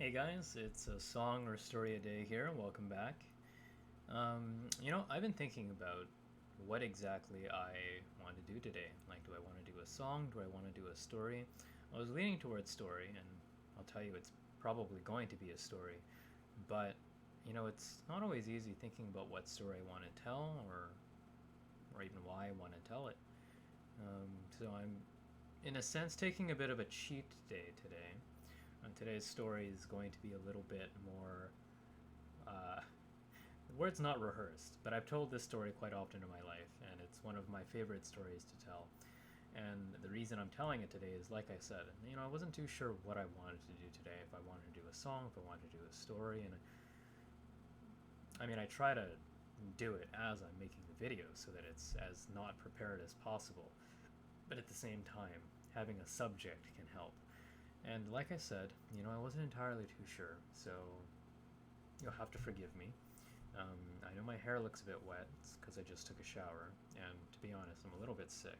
Hey guys, it's a song or story a day here. Welcome back. I've been thinking about what exactly I want to do today. Like, do I want to do a song? Do I want to do a story? I was leaning towards story, and I'll tell you it's probably going to be a story. But, it's not always easy thinking about what story I want to tell or even why I want to tell it. So I'm, in a sense, taking a bit of a cheat day today. Today's story is going to be a little bit more. The word's not rehearsed, but I've told this story quite often in my life, and it's one of my favorite stories to tell. And the reason I'm telling it today is, like I said, I wasn't too sure what I wanted to do today. If I wanted to do a song, if I wanted to do a story, and I try to do it as I'm making the video so that it's as not prepared as possible. But at the same time, having a subject can help. And like I said, I wasn't entirely too sure, so you'll have to forgive me. I know my hair looks a bit wet because I just took a shower, and to be honest, I'm a little bit sick.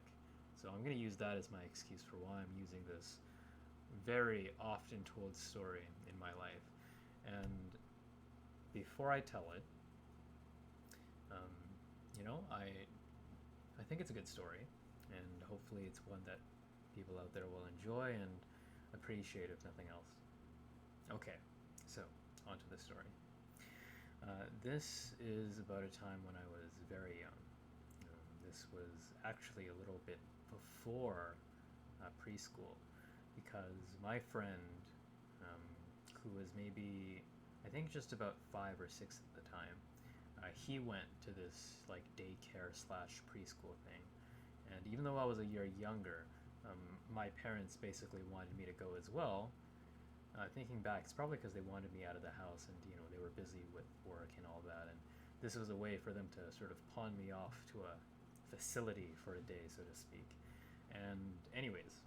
So I'm going to use that as my excuse for why I'm using this very often told story in my life. And before I tell it, um, I think it's a good story, and hopefully it's one that people out there will enjoy and appreciate, if nothing else. Okay, so on to the story. This is about a time when I was very young. This was actually a little bit before preschool because my friend, um, who was maybe, I think, just about 5 or 6 at the time, he went to this like daycare slash preschool thing. And even though I was a year younger, my parents basically wanted me to go as well. Thinking back, it's probably because they wanted me out of the house, and they were busy with work and all that, and this was a way for them to sort of pawn me off to a facility for a day, so to speak. And anyways,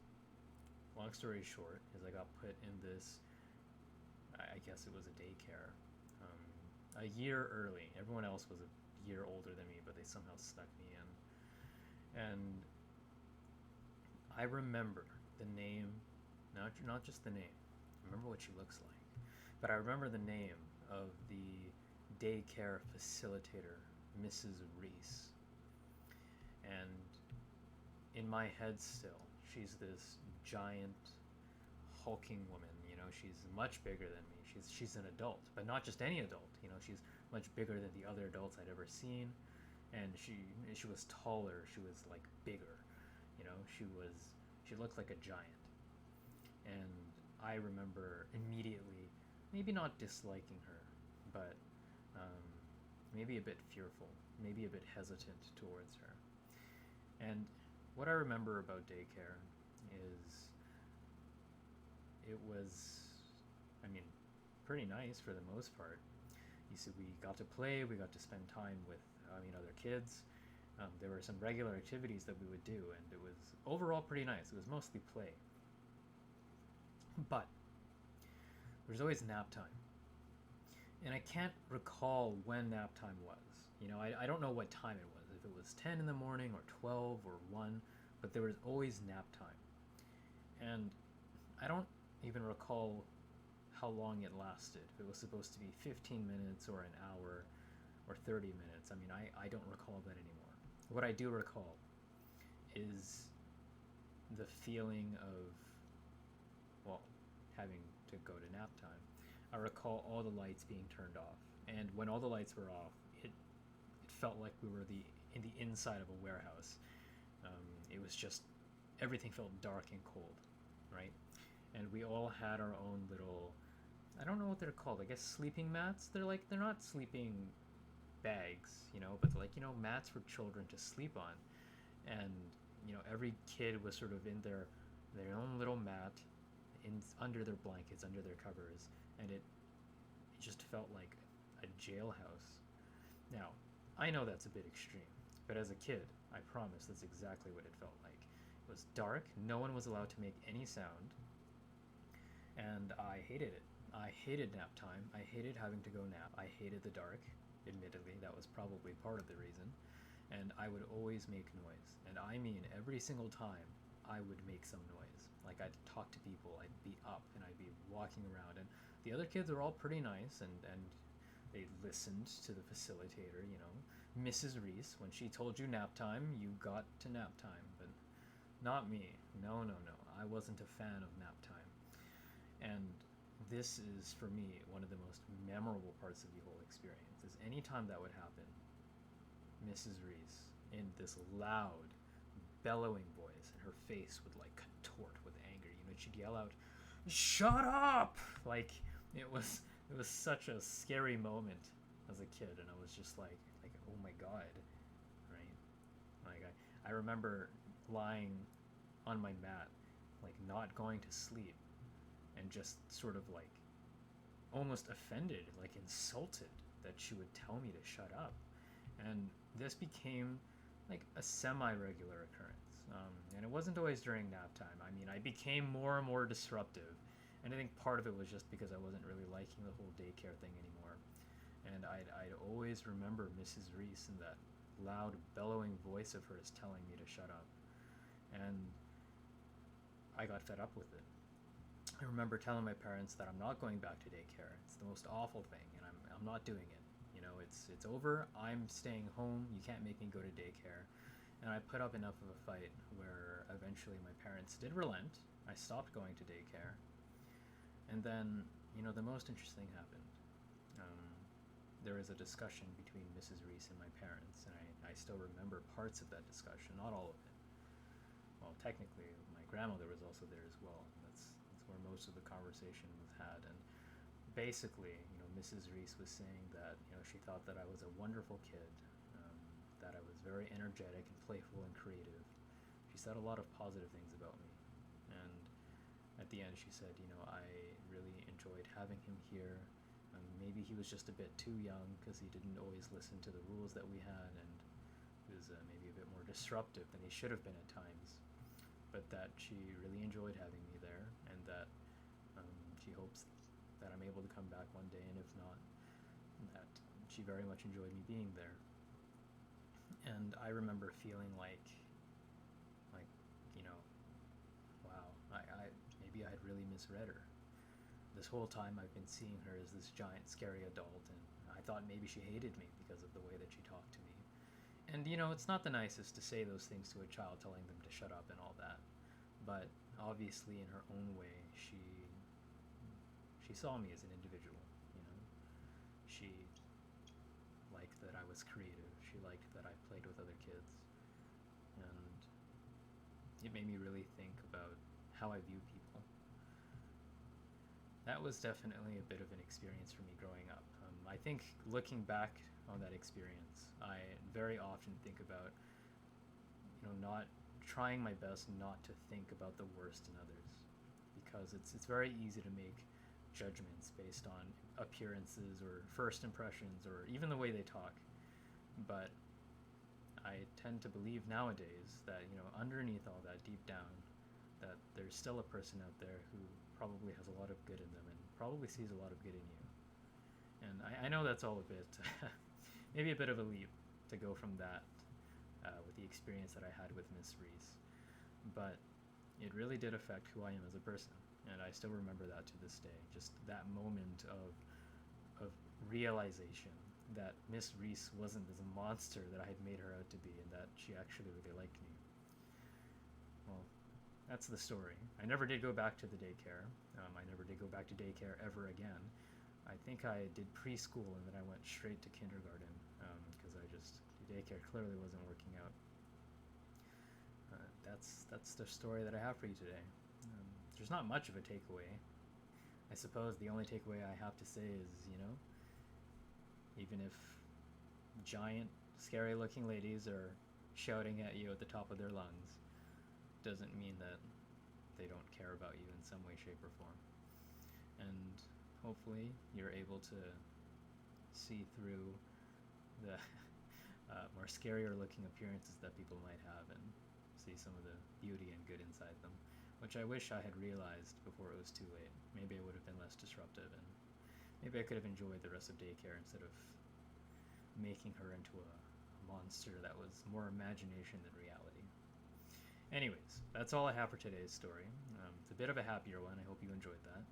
long story short, is I got put in this. I guess it was a daycare, um, a year early. Everyone else was a year older than me, but they somehow snuck me in. And I remember the name, not just the name. I remember what she looks like, but I remember the name of the daycare facilitator, Mrs. Reese. And in my head still, she's this giant, hulking woman. She's much bigger than me. She's an adult, but not just any adult. She's much bigger than the other adults I'd ever seen, and she was taller. She was like bigger. She looked like a giant. And I remember immediately, maybe not disliking her, but um, maybe a bit fearful, maybe a bit hesitant towards her. And what I remember about daycare is it was, I mean, pretty nice for the most part. You see, we got to play, we got to spend time with, other kids. There were some regular activities that we would do, and it was overall pretty nice. It was mostly play. But there's always nap time. And I can't recall when nap time was. I don't know what time it was, if it was 10 in the morning or 12 or 1, but there was always nap time. And I don't even recall how long it lasted. If it was supposed to be 15 minutes or an hour or 30 minutes. I don't recall that anymore. What I do recall is the feeling of, well, having to go to nap time. I recall all the lights being turned off, and when all the lights were off, it felt like we were in the inside of a warehouse. It was just everything felt dark and cold, right? And we all had our own little, I don't know what they're called. I guess sleeping mats. They're not sleeping bags, but like mats for children to sleep on. And every kid was sort of in their own little mat, in under their blankets, under their covers, and it just felt like a jailhouse. Now, I know that's a bit extreme, but as a kid, I promise that's exactly what it felt like. It was dark, no one was allowed to make any sound, and I hated it. I hated nap time. I hated having to go nap. I hated the dark. Admittedly, that was probably part of the reason. And I would always make noise. And I mean, every single time I would make some noise. Like I'd talk to people, I'd be up, and I'd be walking around. And the other kids were all pretty nice, and they listened to the facilitator. You know, Mrs. Reese, when she told you nap time, you got to nap time, but not me. No, no, no. I wasn't a fan of nap time. And this is, for me, one of the most memorable parts of the whole experience. Is any time that would happen, Mrs. Reese, in this loud, bellowing voice, and her face would like contort with anger. You know, she'd yell out, "Shut up!" Like it was such a scary moment as a kid, and I was just like, oh my god, right? Like I remember lying on my mat, like not going to sleep, and just sort of like almost offended, like insulted that she would tell me to shut up. And this became like a semi-regular occurrence. And it wasn't always during nap time. I mean, I became more and more disruptive. And I think part of it was just because I wasn't really liking the whole daycare thing anymore. And I'd always remember Mrs. Reese and that loud, bellowing voice of hers telling me to shut up. And I got fed up with it. I remember telling my parents that I'm not going back to daycare. It's the most awful thing, and I'm not doing it. You know, it's over. I'm staying home. You can't make me go to daycare. And I put up enough of a fight where eventually my parents did relent. I stopped going to daycare. And then, you know, the most interesting happened. There was a discussion between Mrs. Reese and my parents, and I still remember parts of that discussion, not all of it. Well, technically, my grandmother was also there as well. That's where most of the conversation was had. And basically, you know, Mrs. Reese was saying that, you know, she thought that I was a wonderful kid, that I was very energetic and playful and creative. She said a lot of positive things about me. And at the end, she said, you know, I really enjoyed having him here. Maybe he was just a bit too young because he didn't always listen to the rules that we had, and he was maybe a bit more disruptive than he should have been at times. But that she really enjoyed having me there, and that she hopes that I'm able to come back one day, and if not, that she very much enjoyed me being there. And I remember feeling like, you know, wow, I maybe I had really misread her. This whole time I've been seeing her as this giant, scary adult, and I thought maybe she hated me because of the way that she talked to me. And, you know, it's not the nicest to say those things to a child, telling them to shut up and all that. But obviously, in her own way, she saw me as an individual, you know. She liked that I was creative. She liked that I played with other kids. And it made me really think about how I view people. That was definitely a bit of an experience for me growing up. I think looking back on that experience, I very often think about, you know, not trying my best not to think about the worst in others, because it's very easy to make judgments based on appearances or first impressions or even the way they talk. But I tend to believe nowadays that, you know, underneath all that, deep down, that there's still a person out there who probably has a lot of good in them and probably sees a lot of good in you. And I know that's all a bit, maybe a bit of a leap to go from that with the experience that I had with Miss Reese. But it really did affect who I am as a person. And I still remember that to this day. Just that moment of realization that Miss Reese wasn't this monster that I had made her out to be, and that she actually really liked me. Well, that's the story. I never did go back to the daycare. I never did go back to daycare ever again. I think I did preschool and then I went straight to kindergarten because the daycare clearly wasn't working out. That's the story that I have for you today. There's not much of a takeaway. I suppose the only takeaway I have to say is, you know, even if giant, scary-looking ladies are shouting at you at the top of their lungs, doesn't mean that they don't care about you in some way, shape, or form. And hopefully you're able to see through the more scarier looking appearances that people might have and see some of the beauty and good inside them, which I wish I had realized before it was too late. Maybe I would have been less disruptive, and maybe I could have enjoyed the rest of daycare instead of making her into a monster that was more imagination than reality. Anyways, that's all I have for today's story. It's a bit of a happier one. I hope you enjoyed that.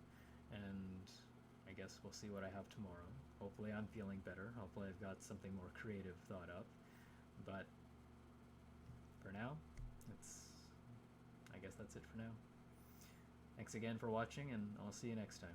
And I guess we'll see what I have tomorrow. Hopefully I'm feeling better. Hopefully I've got something more creative thought up. But for now, I guess that's it for now. Thanks again for watching, and I'll see you next time.